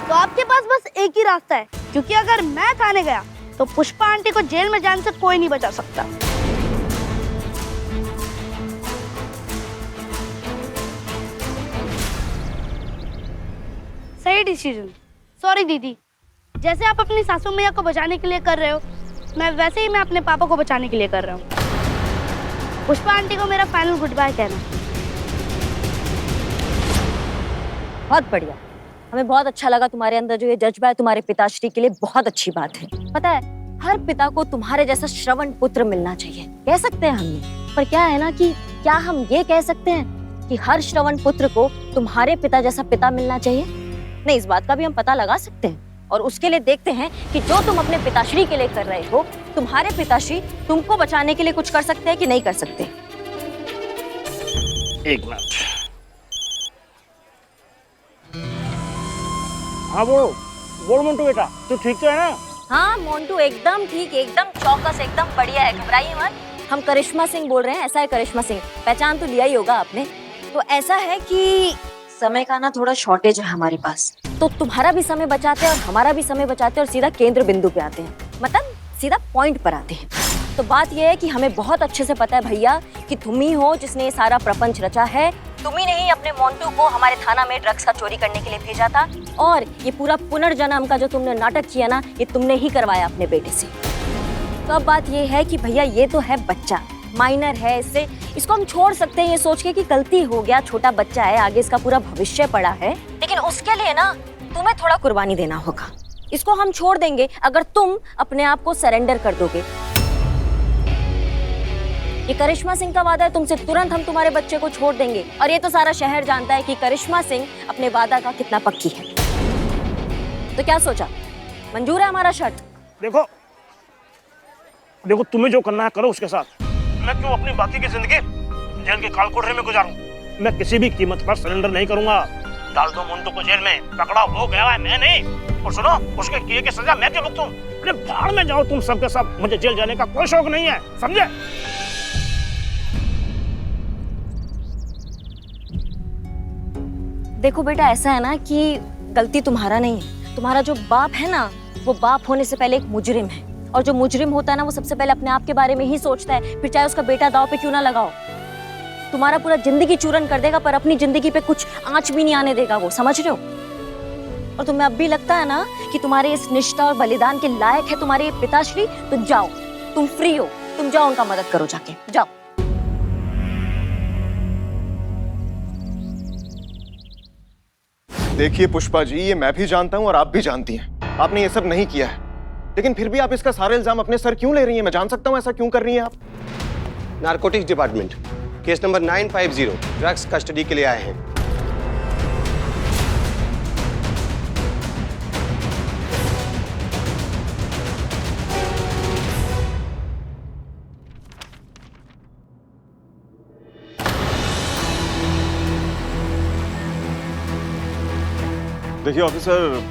तो आपके पास बस एक ही रास्ता है, क्योंकि अगर मैं थाने गया तो पुष्पा आंटी को जेल में जाने से कोई नहीं बचा सकता। सही डिसीजन। सॉरी दीदी, जैसे आप अपनी सासू मैया को बचाने के लिए कर रहे हो, वैसे ही मैं अपने पापा को बचाने के लिए कर रहा हूँ। पुष्पा आंटी को मेरा फाइनल गुड बाय कहना। बहुत बढ़िया, हमें बहुत अच्छा लगा तुम्हारे अंदर जो ये जज्बा है तुम्हारे पिताश्री के लिए, बहुत अच्छी बात है। पता है, हर पिता को तुम्हारे जैसा श्रवण पुत्र मिलना चाहिए, कह सकते हैं हम ये। पर क्या है ना कि क्या हम ये कह सकते हैं कि हर श्रवण पुत्र को तुम्हारे पिता जैसा पिता मिलना चाहिए? नहीं, इस बात का भी हम पता लगा सकते हैं और उसके लिए देखते हैं कि जो तुम अपने पिताश्री के लिए कर रहे हो, तुम्हारे पिताश्री तुमको बचाने के लिए कुछ कर सकते हैं कि नहीं कर सकते। एक मिनट। हाँ बोल मोन्टू बेटा, तू ठीक तो है ना? हाँ मोन्टू एकदम ठीक, एकदम चौकस, एकदम बढ़िया है, घबराइए मत। हम करिश्मा सिंह बोल रहे हैं। ऐसा है करिश्मा सिंह, पहचान तो लिया ही होगा आपने। तो ऐसा है कि समय का ना थोड़ा शॉर्टेज है हमारे पास, तो तुम्हारा भी समय बचाते हैं और हमारा भी समय बचाते हैं और सीधा केंद्र बिंदु पे आते हैं, मतलब सीधा पॉइंट पर आते हैं। तो बात यह है कि हमें बहुत अच्छे से पता है भैया कि तुम ही हो जिसने ये सारा प्रपंच रचा है। तुम ही नहीं अपने मोन्टू को हमारे थाना में ड्रग्स का चोरी करने के लिए भेजा था, और ये पूरा पुनर्जन्म का जो तुमने नाटक किया ना, ये तुमने ही करवाया अपने बेटे से। तो अब बात ये है कि भैया ये तो है बच्चा, माइनर है, इसको हम छोड़ सकते हैं ये सोच के कि गलती हो गया, छोटा बच्चा है, आगे इसका पूरा भविष्य पड़ा है। लेकिन उसके लिए ना तुम्हें थोड़ा कुर्बानी देना होगा। इसको हम छोड़ देंगे अगर तुम अपने आप को सरेंडर कर दोगे। ये करिश्मा सिंह का वादा है तुमसे, तुरंत हम तुम्हारे बच्चे को छोड़ देंगे। और ये तो सारा शहर जानता है कि करिश्मा सिंह अपने वादा का कितना पक्की है। तो क्या सोचा, मंजूर है हमारा शर्त? देखो तुम्हें जो करना है करो उसके साथ। मैं क्यों अपनी बाकी की जिंदगी जेल के काल कोठरी में गुजारूं? मैं किसी भी कीमत पर सरेंडर नहीं करूंगा। डाल दो मोन्टू को जेल में, पकड़ा हो गया है, मैं नहीं। और सुनो, उसके किए की सजा मैं क्यों भुगतूं? अरे भाड़ में जाओ तुम सबके सब, मुझे जेल जाने का कोई शौक नहीं है, समझे? देखो बेटा, ऐसा है ना कि गलती तुम्हारा नहीं है। तुम्हारा जो बाप है ना, वो बाप होने से पहले एक मुजरिम है, और जो मुजरिम होता है ना, वो सबसे पहले अपने आप के बारे में ही सोचता है, फिर चाहे उसका बेटा दांव पे क्यों ना लगाओ। तुम्हारा पूरा जिंदगी चूरन कर देगा, पर अपनी जिंदगी पे कुछ आंच भी नहीं आने देगा वो, समझ रहे हो? और तुम्हें अब भी लगता है ना कि तुम्हारे इस निष्ठा और बलिदान के लायक है तुम्हारे पिताश्री, तो जाओ, तुम फ्री हो, तुम जाओ, उनका मदद करो, जाके जाओ। देखिए पुष्पा जी, ये मैं भी जानता हूं और आप भी जानती हैं, आपने ये सब नहीं किया है, लेकिन फिर भी आप इसका सारा इल्जाम अपने सर क्यों ले रही हैं? मैं जान सकता हूं ऐसा क्यों कर रही हैं आप? Narcotics department, case number 950, drugs custody के लिए आए हैं। देखिए ऑफिसर,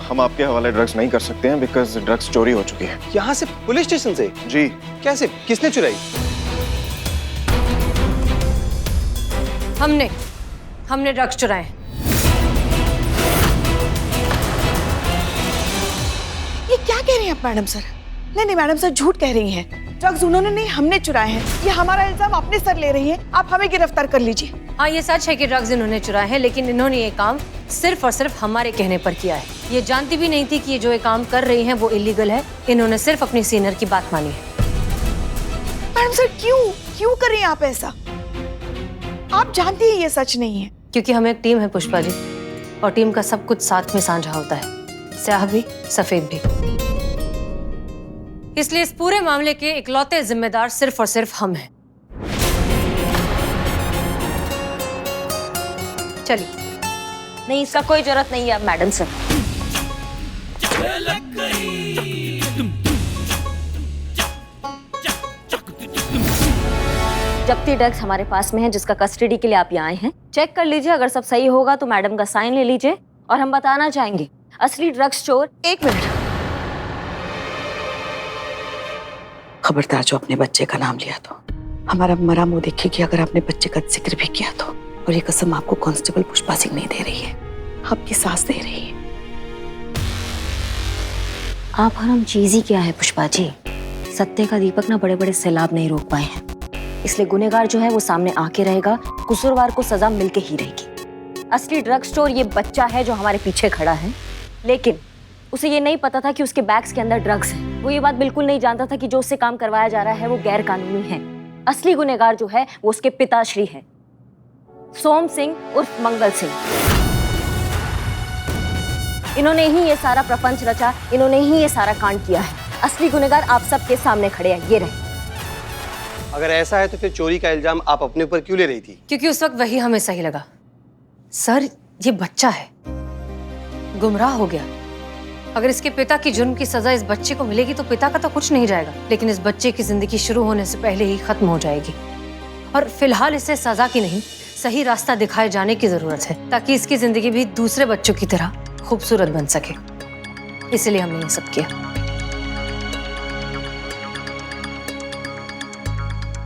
हम आपके हवाले ड्रग्स नहीं कर सकते हैं बिकॉज ड्रग्स चोरी हो चुकी है। यहाँ से, पुलिस स्टेशन से? जी। कैसे, किसने चुराई? हमने ड्रग्स चुराए। ये क्या कह रही हैं आप मैडम सर? नहीं मैडम सर, झूठ कह रही हैं। ड्रग्स उन्होंने नहीं, हमने चुराए हैं। ये हमारा इल्जाम अपने सर ले रही हैं। आप हमें गिरफ्तार कर लीजिए। हाँ, ये सच है कि ड्रग्स इन्होंने चुराए हैं, लेकिन इन्होंने ये काम सिर्फ और सिर्फ हमारे कहने पर किया है। ये जानती भी नहीं थी कि ये जो ये काम कर रही हैं वो इलीगल है। इन्होंने सिर्फ अपनी सीनियर की बात मानी है। मैडम सर, क्यों कर रही हैं आप ऐसा? आप जानती हैं ये सच नहीं है। क्योंकि हम एक टीम है पुष्पा जी, और टीम का सब कुछ साथ में साझा होता है, स्याह भी सफेद भी। इसलिए इस पूरे मामले के इकलौते जिम्मेदार सिर्फ और सिर्फ हम हैं। चलिए। नहीं, इसका कोई जरूरत नहीं है मैडम सर। जब्ती ड्रग्स हमारे पास में है, जिसका कस्टडी के लिए आप यहाँ आए हैं। चेक कर लीजिए, अगर सब सही होगा तो मैडम का साइन ले लीजिए, और हम बताना चाहेंगे असली ड्रग्स चोर। एक मिनट, खबरदार जो अपने बच्चे का नाम लिया तो हमारा मरा मुंह देखिए। अगर आपने बच्चे का जिक्र भी किया तो, और ये कसम आपको कांस्टेबल पुष्पा सिंह नहीं दे रही है, आपकी सास दे रही है। आभरम चीज ही क्या है पुष्पा जी, सत्य का दीपक ना बड़े बड़े सैलाब नहीं रोक पाए हैं, इसलिए गुनहगार जो है वो सामने आके रहेगा, कसूरवार को सजा मिलके ही रहेगी। असली ड्रग स्टोर ये बच्चा है जो हमारे पीछे खड़ा है, लेकिन उसे ये नहीं पता था कि उसके बैग्स के अंदर ड्रग्स हैं। वो ये बात बिल्कुल नहीं जानता था कि जो उससे काम करवाया जा रहा है वो गैर कानूनी है। असली गुनहगार जो है वो उसके पिताश्री है, सोम सिंह उर्फ मंगल सिंह। इन्होंने ही ये सारा प्रपंच रचा, इन्होंने ही ये सारा कांड किया है। असली गुनहगार आप सबके सामने खड़े हैं, ये रहे। अगर ऐसा है तो फिर चोरी का इल्जाम आप अपने ऊपर क्यों ले रही थी? क्योंकि उस वक्त वही हमें सही लगा। सर, ये बच्चा है, गुमराह हो गया। अगर इसके पिता की जुर्म की सजा इस बच्चे को मिलेगी तो पिता का तो कुछ नहीं जाएगा, लेकिन इस बच्चे की जिंदगी शुरू होने से पहले ही खत्म हो जाएगी। और फिलहाल इसे सजा की नहीं, सही रास्ता दिखाए जाने की जरूरत है, ताकि इसकी जिंदगी भी दूसरे बच्चों की तरह खूबसूरत बन सके। इसलिए हमने ये सब किया।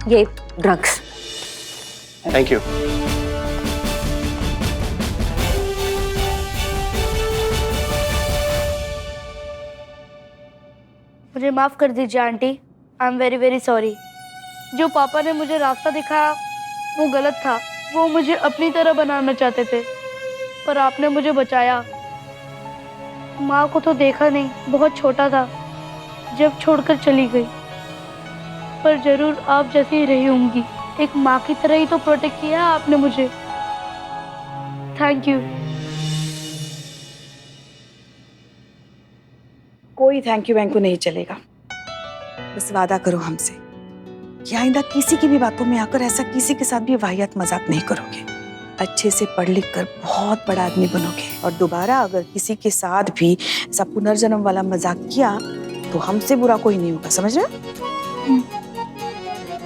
ये ड्रग्स। Thank you. मुझे माफ कर दीजिए aunty, I am very very sorry. जो पापा ने मुझे रास्ता दिखाया वो गलत था। वो मुझे अपनी तरह बनाना चाहते थे, पर आपने मुझे बचाया। माँ को तो देखा नहीं, बहुत छोटा था जब छोड़कर चली गई, पर जरूर आप जैसी ही रही होंगी। एक माँ की तरह ही तो प्रोटेक्ट किया आपने मुझे। Thank you. कोई थैंक यू वैंक यू नहीं चलेगा। बस वादा करो हमसे कि आइंदा किसी की भी बातों में आकर ऐसा किसी के साथ भी वाहियात मजाक नहीं करोगे। अच्छे से पढ़ लिख कर बहुत बड़ा आदमी बनोगे, और दोबारा अगर किसी के साथ भी ऐसा पुनर्जन्म वाला मजाक किया तो हमसे बुरा कोई नहीं होगा, समझ रहे?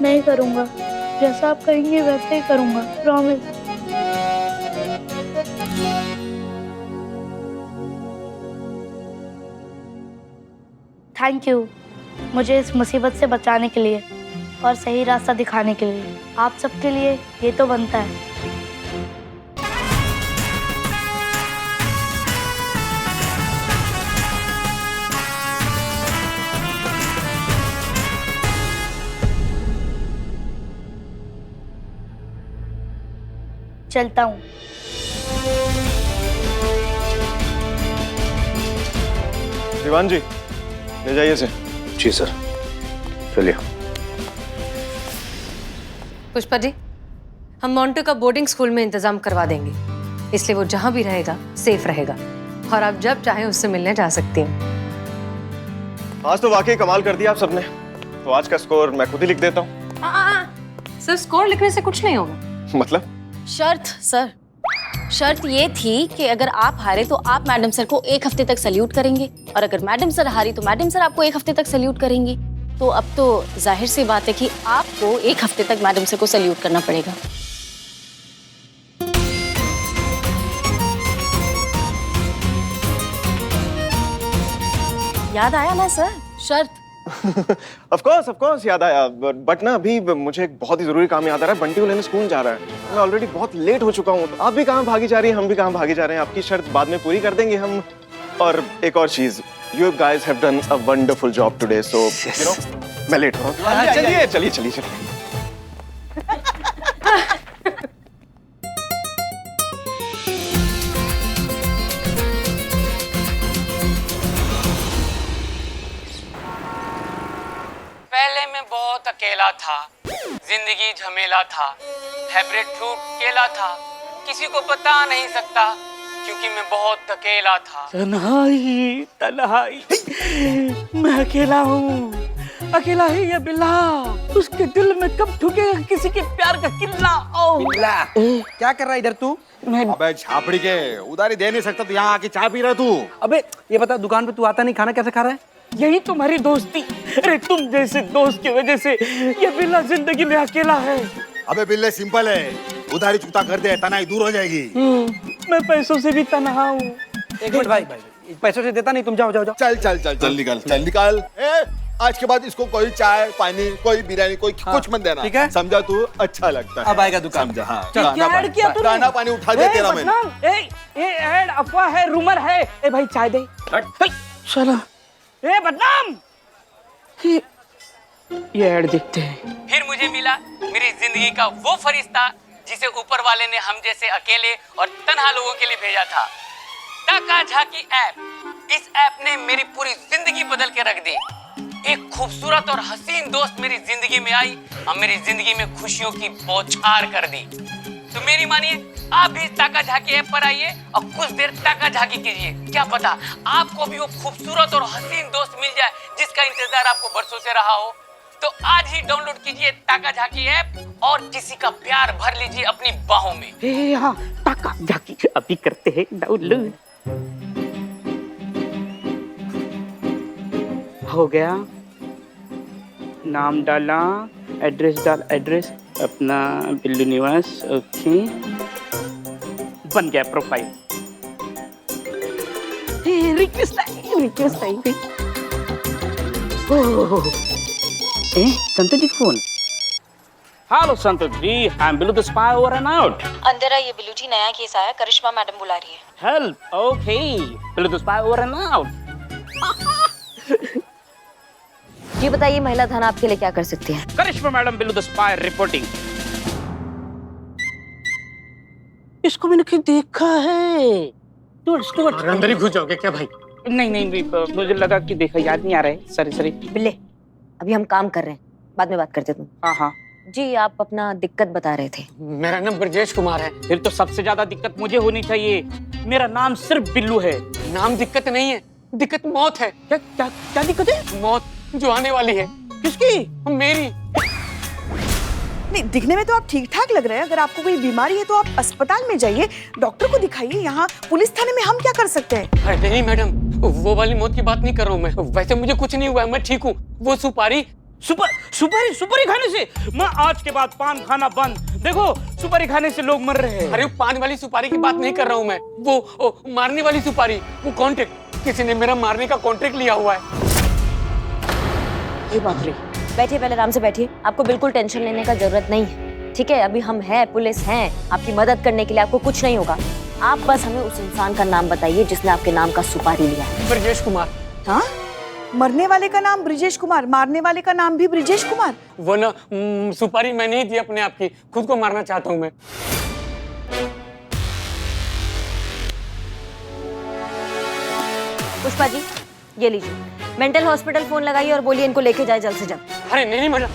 नहीं करूँगा, जैसा आप कहेंगे वैसे ही करूँगा, प्रॉमिस। थैंक यू मुझे इस मुसीबत से बचाने के लिए और सही रास्ता दिखाने के लिए। आप सबके लिए ये तो बनता है। चलता हूँ। दीवान जी, ले जाइए इसे। जी सर, चलिए। पुष्पा जी, हम मोंटो का बोर्डिंग स्कूल में इंतजाम करवा देंगे, इसलिए वो जहां भी रहेगा सेफ रहेगा, और आप जब चाहें उससे मिलने जा सकती हैं। आज तो वाकई कमाल कर दिया आप सबने। तो आज का स्कोर मैं खुद ही लिख देता हूँ। सर, स्कोर लिखने से कुछ नहीं होगा। मतलब? शर्त ये थी कि अगर आप हारे तो आप मैडम सर को 1 हफ्ते तक सल्यूट करेंगे, और अगर मैडम सर हारी तो मैडम सर आपको 1 हफ्ते तक सल्यूट करेंगी। तो अब तो जाहिर सी बात है कि आपको 1 हफ्ते तक मैडम सर को सल्यूट करना पड़ेगा। याद आया ना सर शर्त? ऑफ कोर्स याद आया, बट ना अभी मुझे एक बहुत ही जरूरी काम याद आ रहा है। बंटी को लेने स्कूल जा रहा है, मैं ऑलरेडी बहुत लेट हो चुका हूँ। आप भी कहाँ भागी जा रही हैं, हम भी कहाँ भागे जा रहे हैं। आपकी शर्त बाद में पूरी कर देंगे हम। और एक और चीज, you guys have done a wonderful job today, so you know मैं लेट हो रहा हूँ। चलिए। पहले मैं बहुत अकेला था, जिंदगी झमेला था, फेवरेट फ्रूट केला था, किसी को बता नहीं सकता क्योंकि मैं बहुत अकेला था। तन्हाई मैं अकेला हूँ, अकेला ही ये बिल्ला, उसके दिल में कब ठुकेगा किसी के प्यार का किल्ला। क्या कर रहा है इधर तू? अबे छापड़ी के उधारी दे नहीं सकता तो यहाँ आके चाय पी रहा तू? अबे ये बता, दुकान पे तू आता नहीं, खाना कैसे खा रहा है? यही तुम्हारी दोस्ती। अरे तुम जैसे दोस्त की वजह से ये बिल्ला जिंदगी में अकेला है। अबे बिल्ले सिंपल है, उधारी चुकता कर दे, तनाई दूर हो जाएगी। मैं पैसों से भी तन्हा हूँ। एक मिनट भाई, पैसों से देता नहीं, तुम जाओ। चल निकाल। आज के बाद इसको कोई चाय पानी, कोई बिरयानी, कोई कुछ मत देना, ठीक है? समझा तू? अच्छा लगता है। अब आएगा दुकान। समझा? हाँ। क्या ऐड किया तूने? दाना पानी उठा दे तेरा मैंने। ये ऐड अफवाह है, रूमर है। ए भाई चाय दे। चलो ए बदनाम। ये ऐड देखते हैं। फिर मुझे मिला मेरी जिंदगी का वो फरिश्ता जिसे ऊपर वाले ने हम जैसे अकेले और तन्हा लोगों के लिए भेजा था। टाका झाकी ऐप। इस ऐप ने मेरी पूरी जिंदगी बदल के रख दी। एक खूबसूरत और हसीन दोस्त मेरी जिंदगी में आई और मेरी जिंदगी में खुशियों की बौछार कर दी। तो मेरी मानिए, आप भी टाका झाकी ऐप पर आइए और कुछ देर टाका झाकी कीजिए। क्या पता आपको भी वो खूबसूरत और हसीन दोस्त मिल जाए जिसका इंतजार आपको बरसों से रहा हो। तो आज ही डाउनलोड कीजिए टाका झाकी ऐप और किसी का प्यार भर लीजिए अपनी बाहों में। हाँ, टाका झाकी अभी करते हैं डाउनलोड। हो गया, नाम डाला, एड्रेस डाल, एड्रेस अपना बिल्लू निवास। ओके, बन गया प्रोफाइल। रिक्वेस्ट आई। Santosh ji phone. Hello Santosh ji, I am Billu the spy over and out. अंदर आइए बिल्लू जी, नया केस आया, करिश्मा मैडम बुला रही है। Help. Okay, Billu the spy over and out. ये बताइए महिला थाना आपके लिए क्या कर सकती है? Karishma madam, Billu the spy reporting. इसको मैंने कहीं देखा है। अंदर ही घुस जाओगे क्या भाई? नहीं, मुझे लगा कि देखा, याद नहीं आ रहा है। सॉरी। बिल्ले, अभी हम काम कर रहे हैं, बाद में बात करते तुम। हाँ। जी, आप अपना दिक्कत बता रहे थे। मेरा नाम ब्रजेश कुमार है। फिर तो सबसे ज्यादा दिक्कत मुझे होनी चाहिए। मेरा नाम सिर्फ बिल्लू है। नाम दिक्कत नहीं है, दिक्कत मौत है। क्या दिक्कत है? मौत जो आने वाली है। किसकी? मेरी। नहीं, दिखने में तो आप ठीक ठाक लग रहे हैं। अगर आपको कोई बीमारी है तो आप अस्पताल में जाइए, डॉक्टर को दिखाइए। यहाँ पुलिस थाने में हम क्या कर सकते हैं? अरे नहीं मैडम, वो वाली मौत की बात नहीं कर रहा हूँ मैं। वैसे मुझे कुछ नहीं हुआ है, मैं ठीक हूँ। वो सुपारी खाने से मैं आज के बाद पान खाना बंद। देखो, सुपारी खाने से लोग मर रहे हैं। अरे पान वाली सुपारी की बात नहीं कर रहा हूँ मैं। वो मारने वाली सुपारी, वो कॉन्ट्रैक्ट, किसी ने मेरा मारने का कॉन्ट्रैक्ट लिया हुआ है। ये बात रही। बैठिए, पहले आराम से बैठिए। आपको बिल्कुल टेंशन लेने का जरूरत नहीं है, ठीक है? अभी हम हैं, पुलिस हैं, आपकी मदद करने के लिए। आपको कुछ नहीं होगा। आप बस हमें उस इंसान का नाम बताइए जिसने आपके नाम का सुपारी लिया है। ब्रजेश कुमार। हाँ, मरने वाले का नाम ब्रिजेश कुमार, मारने वाले का नाम भी ब्रिजेश कुमार। वो ना सुपारी मैं नहीं दी अपने आप की, खुद को मारना चाहता हूँ मैं। पुष्पा जी, ये लीजिए, मेंटल हॉस्पिटल फोन लगाइए और बोलिए इनको लेके जाए जल्द से जल्द। अरे नहीं मैडम,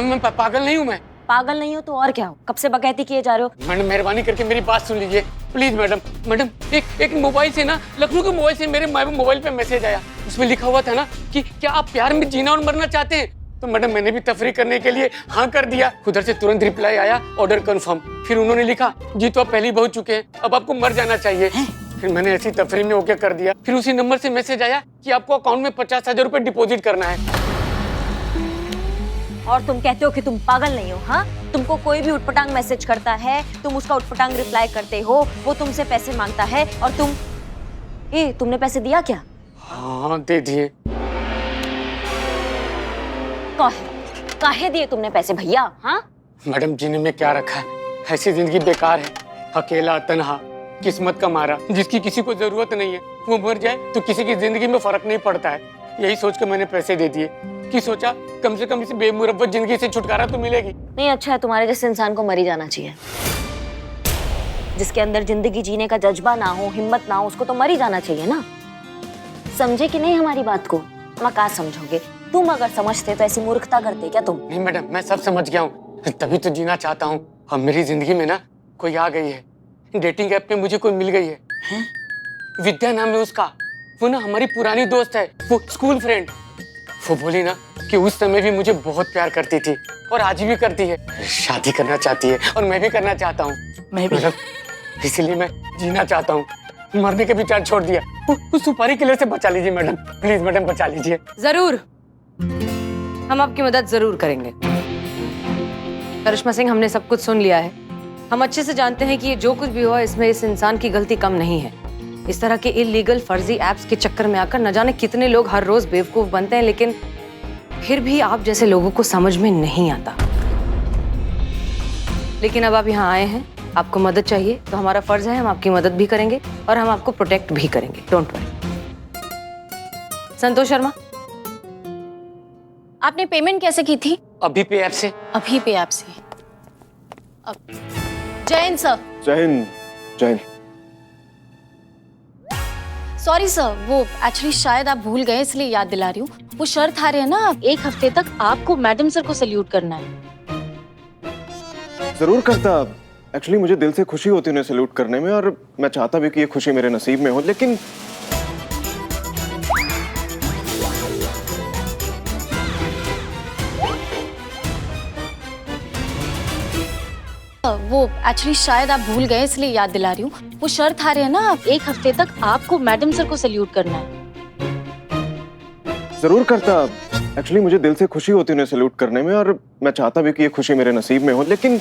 मैं पागल नहीं हूँ। मैं पागल नहीं हो तो और क्या हो? कब से बकैती किए जा रहे हो? मैडम मेहरबानी करके मेरी बात सुन लीजिए प्लीज। मैडम एक मोबाइल से ना, लखनऊ के मोबाइल से मेरे मोबाइल पे मैसेज आया। उसमें लिखा हुआ था ना कि क्या आप प्यार में जीना और मरना चाहते हैं? तो मैडम मैंने भी तफरीक करने के लिए हाँ कर दिया। उधर से तुरंत रिप्लाई आया, ऑर्डर कंफर्म। फिर उन्होंने लिखा, जी तो आप पहले ही बहुत चुके हैं, अब आपको मर जाना चाहिए। फिर मैंने ऐसी तफरी में ओके कर दिया। फिर उसी नंबर से मैसेज आया कि आपको अकाउंट में 50,000 रुपए डिपॉजिट करना है। और तुम कहते हो कि तुम पागल नहीं हो? हाँ, तुमको कोई भी उटपटांग मैसेज करता है, तुम उसका उटपटांग रिप्लाई करते हो, वो तुमसे पैसे मांगता है और तुमने पैसे दिया क्या? हाँ दे दिए। काहे दिए तुमने पैसे भैया? हाँ मैडम, जीने में क्या रखा है? ऐसी जिंदगी बेकार है, अकेला तन्हा, किस्मत का मारा। जिसकी किसी को जरूरत नहीं है वो मर जाए तो किसी की जिंदगी में फर्क नहीं पड़ता है। यही सोच के मैंने पैसे दे दिए कि सोचा कम से कम इस बेमुरब्बत जिंदगी से छुटकारा तो मिलेगी। नहीं, अच्छा है, तुम्हारे जैसे इंसान को मर ही जाना चाहिए। जिसके अंदर जिंदगी जीने का जज्बा ना हो, हिम्मत ना हो, उसको तो मर ही जाना चाहिए ना। समझे कि नहीं हमारी बात को? मका समझोगे? तुम अगर समझते तो ऐसी मूर्खता करते क्या तुम? नहीं मैडम, मैं सब समझ गया हूँ, तभी तो जीना चाहता हूँ। अब मेरी जिंदगी में ना कोई आ गई है, डेटिंग ऐप पे मुझे कोई मिल गई है। विद्या नाम है उसका। वो ना हमारी पुरानी दोस्त है, वो स्कूल फ्रेंड। वो बोली ना कि उस समय भी मुझे बहुत प्यार करती थी और आज भी करती है। शादी करना चाहती है और मैं भी करना चाहता हूँ। मैं भी। इसलिए मैं जीना चाहता हूँ। मरने के विचार छोड़ दिया। उस सुपारी किले से बचा लीजिए मैडम, प्लीज मैडम बचा लीजिए। जरूर, हम आपकी मदद जरूर करेंगे। करिश्मा सिंह, हमने सब कुछ सुन लिया है। हम अच्छे से जानते हैं कि ये जो कुछ भी हुआ इसमें इस इंसान की गलती कम नहीं है। इस तरह के इलीगल फर्जी एप्स के चक्कर में आकर न जाने कितने लोग हर रोज बेवकूफ बनते हैं, लेकिन फिर भी आप जैसे लोगों को समझ में नहीं आता। लेकिन अब आप यहाँ आए हैं, आपको मदद चाहिए, तो हमारा फर्ज है हम आपकी मदद भी करेंगे और हम आपको प्रोटेक्ट भी करेंगे। Don't worry. संतोष शर्मा, आपने पेमेंट कैसे की थी? अभी पे ऐप से। अभी पे ऐप से। अब Jain sir. Jain, Jain. Sorry sir, वो एक्चुअली शायद आप भूल गए इसलिए याद दिला रही हूँ। वो शर्त आ रही है ना, 1 हफ्ते तक आपको मैडम सर को सल्यूट करना है। जरूर करता। एक्चुअली मुझे दिल से खुशी होती उन्हें सैल्यूट करने में, और मैं चाहता भी कि ये खुशी मेरे नसीब में हो, लेकिन वो एक्चुअली शायद आप भूल गए इसलिए याद दिला रही हूँ। वो शर्त आ रही है ना, 1 हफ्ते तक आपको मैडम सर को सल्यूट करना है। जरूर करता। एक्चुअली मुझे दिल से खुशी होती उन्हें सैल्यूट करने में, और मैं चाहता भी कि ये खुशी मेरे नसीब में हो, लेकिन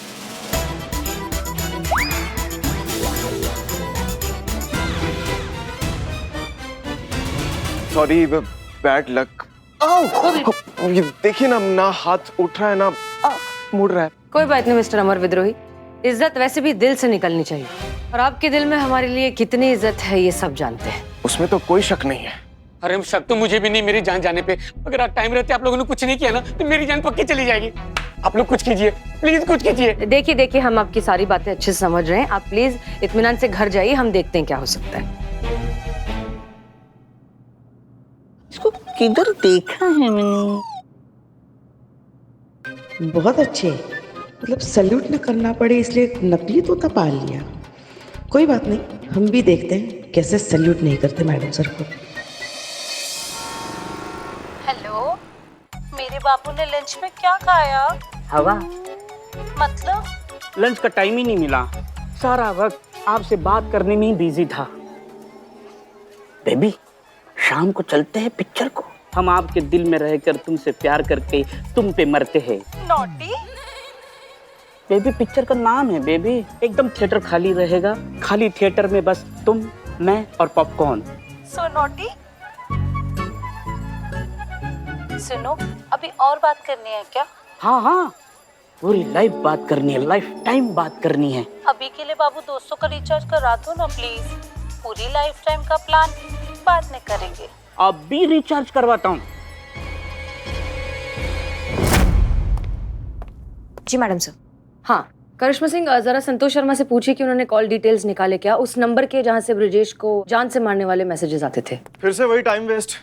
सॉरी, बैड लक। ये देखिए ना हाथ उठ रहा है ना मुड़ रहा है। कोई बात नहीं मिस्टर अमर विद्रोही, इज्जत वैसे भी दिल से निकलनी चाहिए, और आपके दिल में हमारे लिए कितनी इज्जत है ये सब जानते हैं। उसमें तो कोई शक नहीं है। अरे शक तो मुझे भी नहीं मेरी जान जाने पे। अगर आप टाइम रहते आप लोगों ने कुछ नहीं किया ना तो मेरी जान पक्की चली जाएगी। आप लोग कुछ कीजिए, प्लीज कुछ कीजिए। देखिए हम आपकी सारी बातें अच्छे से समझ रहे हैं, आप प्लीज इत्मीनान से घर जाइए, हम देखते हैं क्या हो सकता है। इसको किधर देखा है मैंने? बहुत अच्छे, मतलब सल्यूट न करना पड़े इसलिए नकली तोता पाल लिया। कोई बात नहीं, हम भी देखते हैं कैसे सल्यूट नहीं करते मैडम सर को। हेलो, मेरे बाबू ने लंच में क्या खाया? हवा। मतलब? लंच का टाइम ही नहीं मिला, सारा वक्त आपसे बात करने में ही बिजी था। बेबी, शाम को चलते हैं पिक्चर को। हम आपके दिल में रहकर तुमसे प्यार करके तुम पे मरते हैं। नॉटी? बेबी पिक्चर का नाम है बेबी, एकदम थिएटर खाली रहेगा, खाली थिएटर में बस तुम, मैं और पॉपकॉर्न। सो नॉटी? सुनो, अभी और बात करनी है क्या? हाँ, पूरी लाइफ बात करनी है, लाइफ टाइम बात करनी है। अभी के लिए बाबू 200 का रिचार्ज करा दो ना प्लीज। पूरी लाइफ टाइम का प्लान बाद में करेंगे। अभी रिचार्ज करवाता हूँ। जी मैडम सर। हाँ, करिश्मा सिंह जरा संतोष शर्मा से पूछिए कि उन्होंने कॉल डिटेल्स निकाले क्या, उस नंबर के जहाँ से ब्रिजेश को जान से मारने वाले मैसेजेस आते थे। फिर से वही टाइम वेस्ट।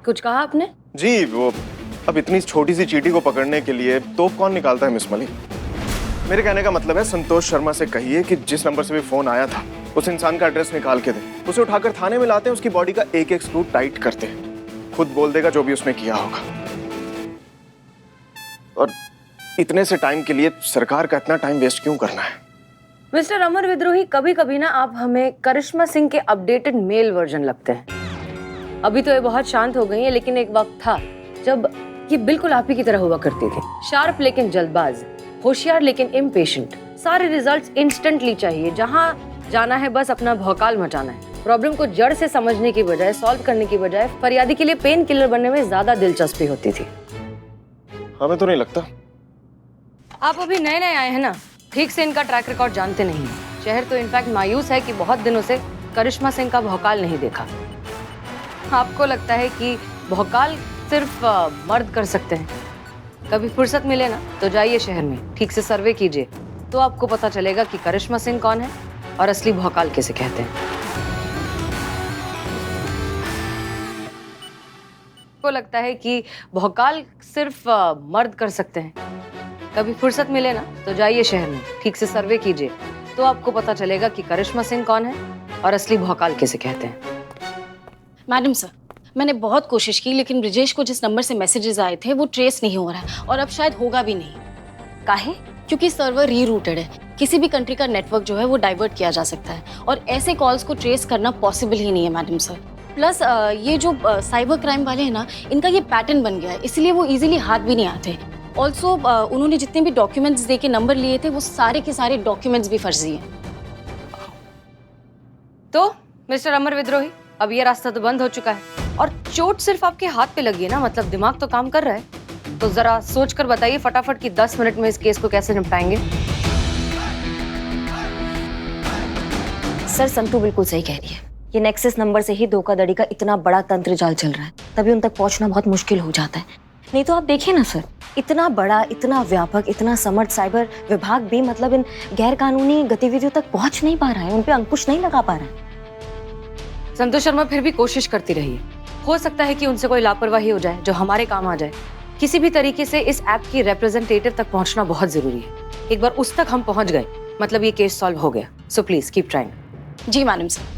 कुछ कहा आपने? जी, वो अब इतनी छोटी सी चींटी को पकड़ने के लिए तोप कौन निकालता है मिस मलिक? मेरे कहने का मतलब है संतोष शर्मा से कहिए कि जिस नंबर से भी फोन आया था उस इंसान का एड्रेस निकाल के दे, उसे उठाकर थाने में लाते हैं, उसकी बॉडी का एक एक स्क्रू टाइट करते हैं, खुद बोल देगा जो भी उसने किया होगा। और इतने से टाइम के लिए सरकार का इतना टाइम वेस्ट क्यों करना है? मिस्टर अमर विद्रोही, कभी कभी ना आप हमें करिश्मा सिंह के अपडेटेड मेल वर्जन लगते हैं। अभी तो ये बहुत शांत हो गई है, लेकिन एक वक्त था जब ये बिल्कुल आप ही की तरह हुआ करती थी। शार्प लेकिन जल्दबाज, होशियार लेकिन इम्पेशेंट, सारे रिजल्ट्स इंस्टेंटली चाहिए, जहाँ जाना है बस अपना भौकाल मचाना है। प्रॉब्लम को जड़ से समझने की बजाय, सॉल्व करने की बजाय फरियादी के लिए पेन किलर बनने में ज्यादा दिलचस्पी होती थी। हमें तो नहीं लगता। आप अभी नए नए आए हैं ना, ठीक से इनका ट्रैक रिकॉर्ड जानते नहीं हैं। शहर तो इनफैक्ट मायूस है कि बहुत दिनों से करिश्मा सिंह का भौकाल नहीं देखा। आपको लगता है कि भौकाल सिर्फ मर्द कर सकते हैं? कभी फुर्सत मिले ना तो जाइए शहर में, ठीक से सर्वे कीजिए, तो आपको पता चलेगा कि करिश्मा सिंह कौन है और असली भौकाल किसे कहते हैं। आपको लगता है कि भौकाल सिर्फ मर्द कर सकते हैं? कभी फुर्सत मिले ना तो जाइए शहर में, ठीक से सर्वे कीजिए, तो आपको पता चलेगा कि करिश्मा सिंह कौन है और असली भौकाल किसे कहते हैं। मैडम सर, मैंने बहुत कोशिश की, लेकिन ब्रिजेश को जिस नंबर से मैसेजेस आए थे वो ट्रेस नहीं हो रहा है, और अब शायद होगा भी नहीं। काहे? क्योंकि सर्वर रीरूटेड है। किसी भी कंट्री का नेटवर्क जो है वो डाइवर्ट किया जा सकता है, और ऐसे कॉल्स को ट्रेस करना पॉसिबल ही नहीं है मैडम सर। प्लस ये जो साइबर क्राइम वाले हैं ना, इनका ये पैटर्न बन गया है, इसलिए वो इजीली हाथ भी नहीं आते। ऑल्सो उन्होंने जितने भी डॉक्यूमेंट्स दे के नंबर लिए थे वो सारे के सारे डॉक्यूमेंट्स भी फर्जी हैं। तो मिस्टर अमर विद्रोही, अब ये रास्ता तो बंद हो चुका है, और चोट सिर्फ आपके हाथ पे लगी है ना, मतलब दिमाग तो काम कर रहा है। तो जरा सोच कर बताइए फटाफट कि 10 मिनट में इस केस को कैसे निपटाएंगे। सर, संतू बिल्कुल सही कह रही है, ये नेक्सस नंबर से ही धोखाधड़ी का इतना बड़ा तंत्र जाल चल रहा है, तभी उन तक पहुंचना बहुत मुश्किल हो जाता है। नहीं तो आप देखिए ना सर, इतना बड़ा, इतना व्यापक, इतना समर्थ साइबर विभाग भी मतलब इन गैर कानूनी गतिविधियों तक पहुंच नहीं पा रहा है, उन पे अंकुश नहीं लगा पा रहा है। संतोष शर्मा फिर भी कोशिश करती रही है। हो सकता है कि उनसे कोई लापरवाही हो जाए जो हमारे काम आ जाए। किसी भी तरीके से इस ऐप की रिप्रेजेंटेटिव तक पहुंचना बहुत जरूरी है। एक बार उस तक हम पहुंच गए मतलब ये केस सॉल्व हो गया। So please keep trying. जी मैडम सर।